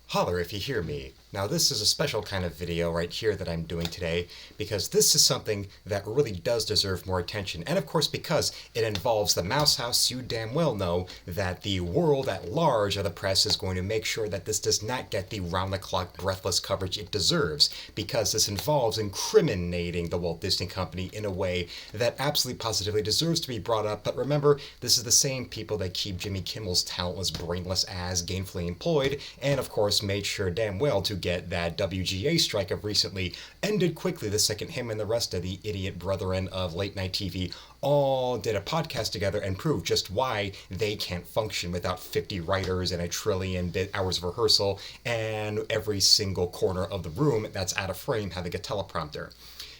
Holler if you hear me. Now this is a special kind of video right here that I'm doing today because this is something that really does deserve more attention, and of course because it involves the Mouse House. You damn well know that the world at large of the press is going to make sure that this does not get the round-the-clock breathless coverage it deserves, because this involves incriminating the Walt Disney Company in a way that absolutely positively deserves to be brought up. But remember, this is the same people that keep Jimmy Kimmel's talentless, brainless ass gainfully employed, and of course made sure damn well to get that WGA strike of recently ended quickly the second him and the rest of the idiot brethren of late night TV all did a podcast together and proved just why they can't function without 50 writers and a trillion hours of rehearsal and every single corner of the room that's out of frame having a teleprompter.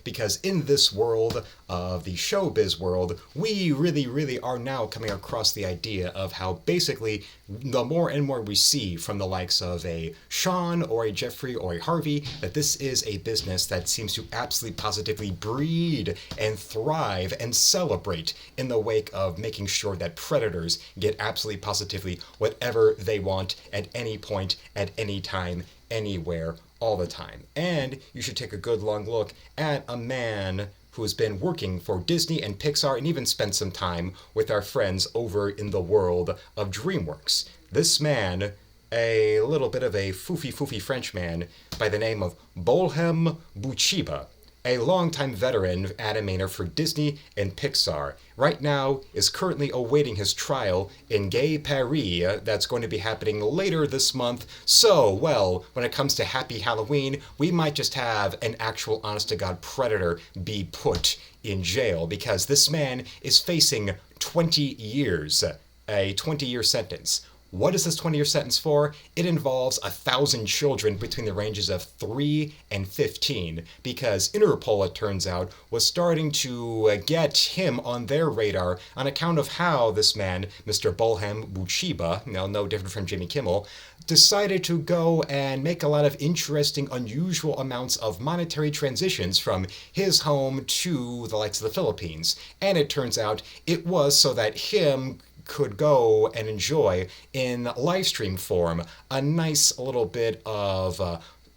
Because in this world of the showbiz world, we really are now coming across the idea of how basically the more and more we see from the likes of a Sean or a Jeffrey or a Harvey, that this is a business that seems to absolutely positively breed and thrive and celebrate in the wake of making sure that predators get absolutely positively whatever they want at any point, at any time, anywhere, all the time. And you should take a good long look at a man who has been working for Disney and Pixar and even spent some time with our friends over in the world of DreamWorks. This man, a little bit of a foofy French man by the name of Bolhem Bouchiba, a longtime veteran animator for Disney and Pixar, right now is currently awaiting his trial in Gay Paris. That's going to be happening later this month. So, well, when it comes to Happy Halloween, we might just have an actual honest-to-God predator be put in jail, because this man is facing 20 years, a 20-year sentence. What is this 20-year sentence for? It involves 1,000 children between the ranges of 3 and 15, because Interpol, it turns out, was starting to get him on their radar on account of how this man, Mr. Bolhem Bouchiba, no different from Jimmy Kimmel, decided to go and make a lot of interesting, unusual amounts of monetary transitions from his home to the likes of the Philippines. And it turns out it was so that him could go and enjoy in live stream form a nice little bit of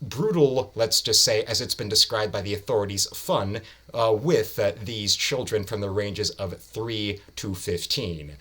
brutal, let's just say, as it's been described by the authorities, fun with these children from the ranges of 3 to 15.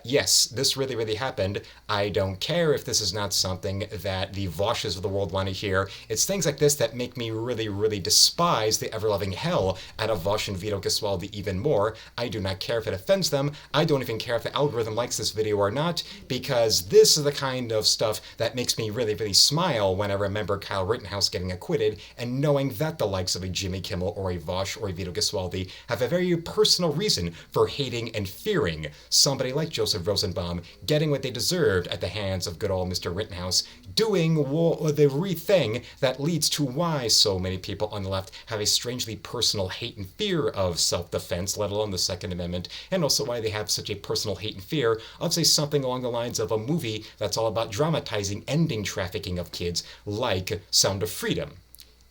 Yes, this really happened. I don't care if this is not something that the Voshes of the world want to hear. It's things like this that make me really despise the ever-loving hell out of Vosh and Vito Gesualdi even more. I do not care if it offends them. I don't even care if the algorithm likes this video or not, because this is the kind of stuff that makes me really smile when I remember Kyle Rittenhouse getting acquitted and knowing that the likes of a Jimmy Kimmel or a Vosh or a Vito Gesualdi have a very personal reason for hating and fearing somebody like Joseph Rosenbaum getting what they deserved at the hands of good old Mr. Rittenhouse, doing the thing that leads to why so many people on the left have a strangely personal hate and fear of self-defense, let alone the Second Amendment, and also why they have such a personal hate and fear of, say, something along the lines of a movie that's all about dramatizing ending trafficking of kids, like Sound of Freedom.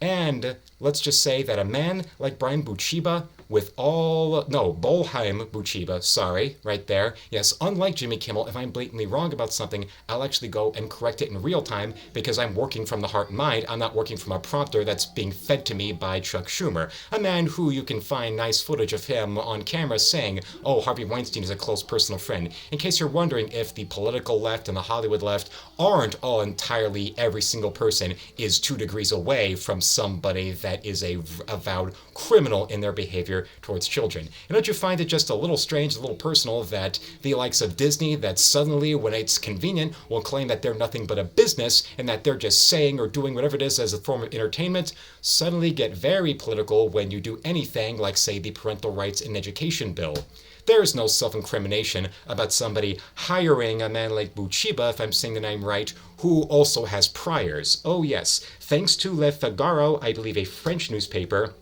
And let's just say that a man like Bolhem Bouchiba, Bolhem Bouchiba, sorry, right there. Yes, unlike Jimmy Kimmel, if I'm blatantly wrong about something, I'll actually go and correct it in real time, because I'm working from the heart and mind. I'm not working from a prompter that's being fed to me by Chuck Schumer, a man who you can find nice footage of him on camera saying, oh, Harvey Weinstein is a close personal friend, in case you're wondering if the political left and the Hollywood left aren't all entirely every single person is 2 degrees away from somebody that is a avowed criminal in their behavior towards children. And don't you find it just a little strange, a little personal, that the likes of Disney, that suddenly, when it's convenient, will claim that they're nothing but a business and that they're just saying or doing whatever it is as a form of entertainment, suddenly get very political when you do anything like, say, the Parental Rights in Education bill? There's no self-incrimination about somebody hiring a man like Bouchiba, if I'm saying the name right, who also has priors. Oh yes, thanks to Le Figaro, I believe a French newspaper,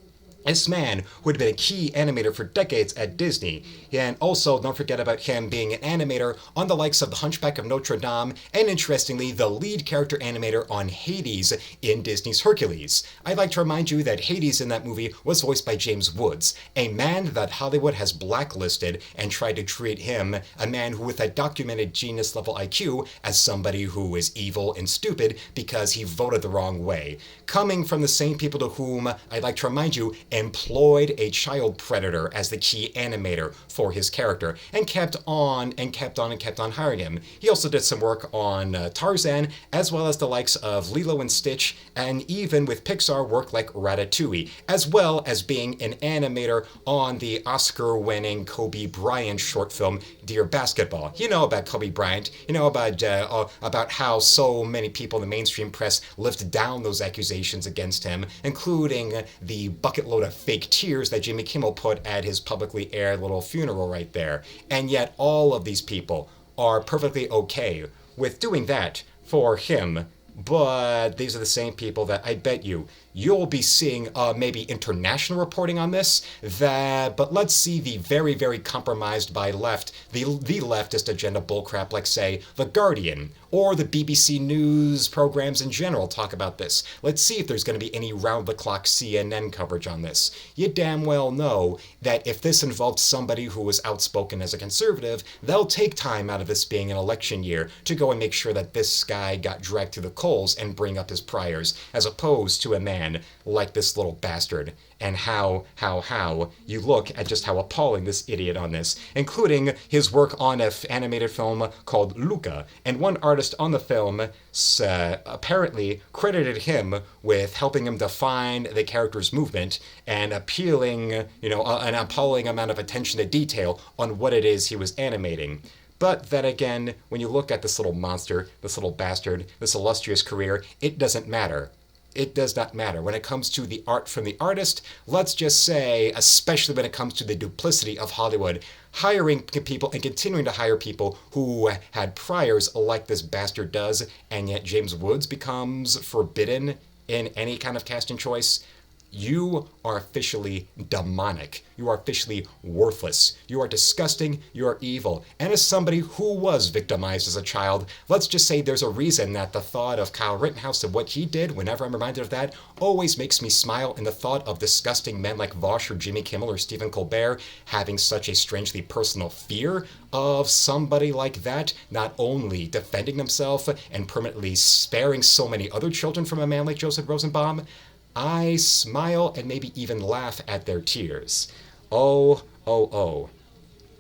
This man who had been a key animator for decades at Disney. And also, don't forget about him being an animator on the likes of The Hunchback of Notre Dame, and interestingly, the lead character animator on Hades in Disney's Hercules. I'd like to remind you that Hades in that movie was voiced by James Woods, a man that Hollywood has blacklisted and tried to treat him, a man who with a documented genius level IQ, as somebody who is evil and stupid because he voted the wrong way. Coming from the same people to whom, I'd like to remind you, employed a child predator as the key animator for his character, and kept on hiring him. He also did some work on Tarzan, as well as the likes of Lilo and Stitch, and even with Pixar work like Ratatouille, as well as being an animator on the Oscar-winning Kobe Bryant short film Dear Basketball. You know about Kobe Bryant. You know about how so many people in the mainstream press lifted down those accusations against him, including the bucket load of fake tears that Jimmy Kimmel put at his publicly aired little funeral right there. And yet all of these people are perfectly okay with doing that for him. But these are the same people that I bet you'll be seeing maybe international reporting on this. But let's see the very, very compromised by the leftist agenda bullcrap, like say The Guardian or the BBC News programs in general talk about this. Let's see if there's going to be any round-the-clock CNN coverage on this. You damn well know that if this involved somebody who was outspoken as a conservative, they'll take time out of this being an election year to go and make sure that this guy got dragged through the coals and bring up his priors, as opposed to a man like this little bastard. And how you look at just how appalling this idiot on this, including his work on an animated film called Luca, and one artist on the film apparently credited him with helping him define the character's movement and appealing, an appalling amount of attention to detail on what it is he was animating. But then again, when you look at this little monster, this little bastard, this illustrious career, it doesn't matter. It does not matter. When it comes to the art from the artist, let's just say, especially when it comes to the duplicity of Hollywood, hiring people and continuing to hire people who had priors like this bastard does, and yet James Woods becomes forbidden in any kind of casting choice, you are officially demonic. You are officially worthless. You are disgusting. You are evil. And as somebody who was victimized as a child, let's just say there's a reason that the thought of Kyle Rittenhouse and what he did, whenever I'm reminded of that, always makes me smile, and the thought of disgusting men like Vosh or Jimmy Kimmel or Stephen Colbert having such a strangely personal fear of somebody like that, not only defending themselves and permanently sparing so many other children from a man like Joseph Rosenbaum, I smile and maybe even laugh at their tears. Oh.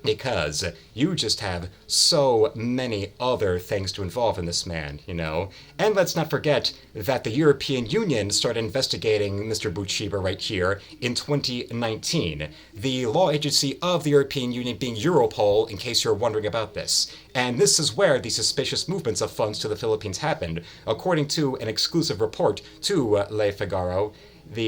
Because you just have so many other things to involve in this man, And let's not forget that the European Union started investigating Mr. Bouchiba right here in 2019. The law agency of the European Union being Europol, in case you're wondering about this. And this is where the suspicious movements of funds to the Philippines happened, according to an exclusive report to Le Figaro,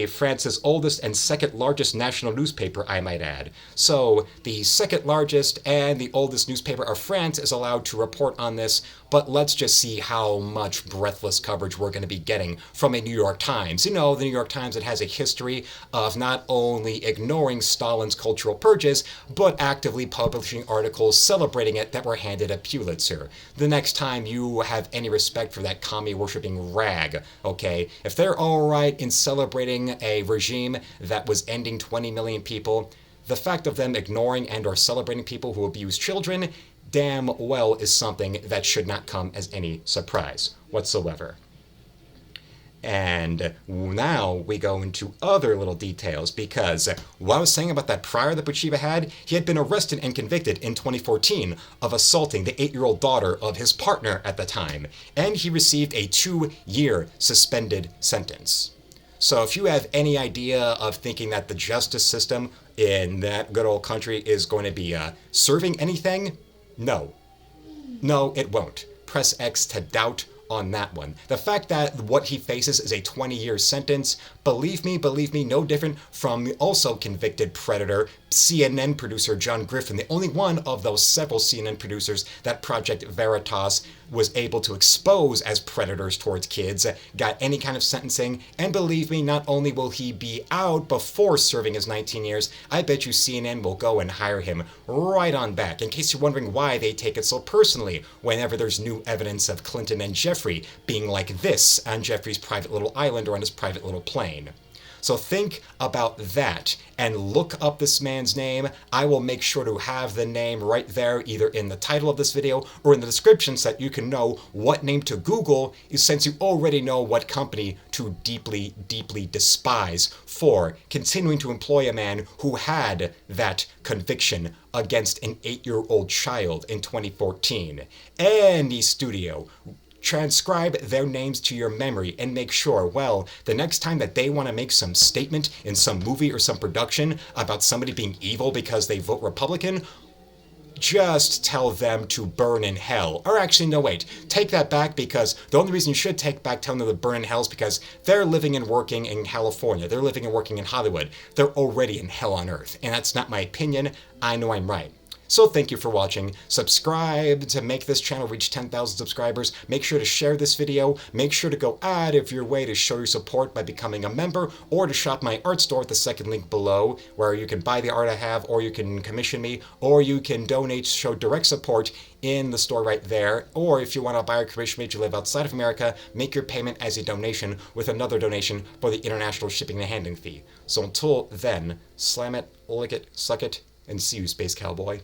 France's oldest and second largest national newspaper, I might add. So the second largest and the oldest newspaper of France is allowed to report on this, but let's just see how much breathless coverage we're going to be getting from a New York Times. The New York Times, it has a history of not only ignoring Stalin's cultural purges, but actively publishing articles celebrating it that were handed a Pulitzer. The next time you have any respect for that commie-worshipping rag, okay, if they're all right in celebrating a regime that was ending 20 million people, the fact of them ignoring and or celebrating people who abuse children damn well is something that should not come as any surprise whatsoever. And now we go into other little details, because what I was saying about that prior that Bouchiba had, he had been arrested and convicted in 2014 of assaulting the 8-year-old daughter of his partner at the time, and he received a 2-year suspended sentence. So if you have any idea of thinking that the justice system in that good old country is going to be serving anything, no, it won't. Press X to doubt on that one. The fact that what he faces is a 20-year sentence, believe me, no different from also convicted predator CNN producer John Griffin, the only one of those several CNN producers that Project Veritas was able to expose as predators towards kids got any kind of sentencing, and believe me, not only will he be out before serving his 19 years, I bet you CNN will go and hire him right on back, in case you're wondering why they take it so personally whenever there's new evidence of Clinton and Jeffrey being like this on Jeffrey's private little island or on his private little plane. So think about that and look up this man's name. I will make sure to have the name right there, either in the title of this video or in the description, so that you can know what name to Google, since you already know what company to deeply, deeply despise for continuing to employ a man who had that conviction against an 8-year-old child in 2014. Any studio, transcribe their names to your memory and make sure, well, the next time that they want to make some statement in some movie or some production about somebody being evil because they vote Republican, just tell them to burn in hell. Or actually, no, wait. Take that back, because the only reason you should take back telling them to burn in hell is because they're living and working in California. They're living and working in Hollywood. They're already in hell on earth. And that's not my opinion. I know I'm right. So thank you for watching. Subscribe to make this channel reach 10,000 subscribers. Make sure to share this video. Make sure to go out of your way to show your support by becoming a member, or to shop my art store at the second link below, where you can buy the art I have, or you can commission me, or you can donate, show direct support in the store right there. Or if you want to buy or commission me to live outside of America, make your payment as a donation with another donation for the international shipping and handling fee. So until then, slam it, lick it, suck it, and see you, Space Cowboy.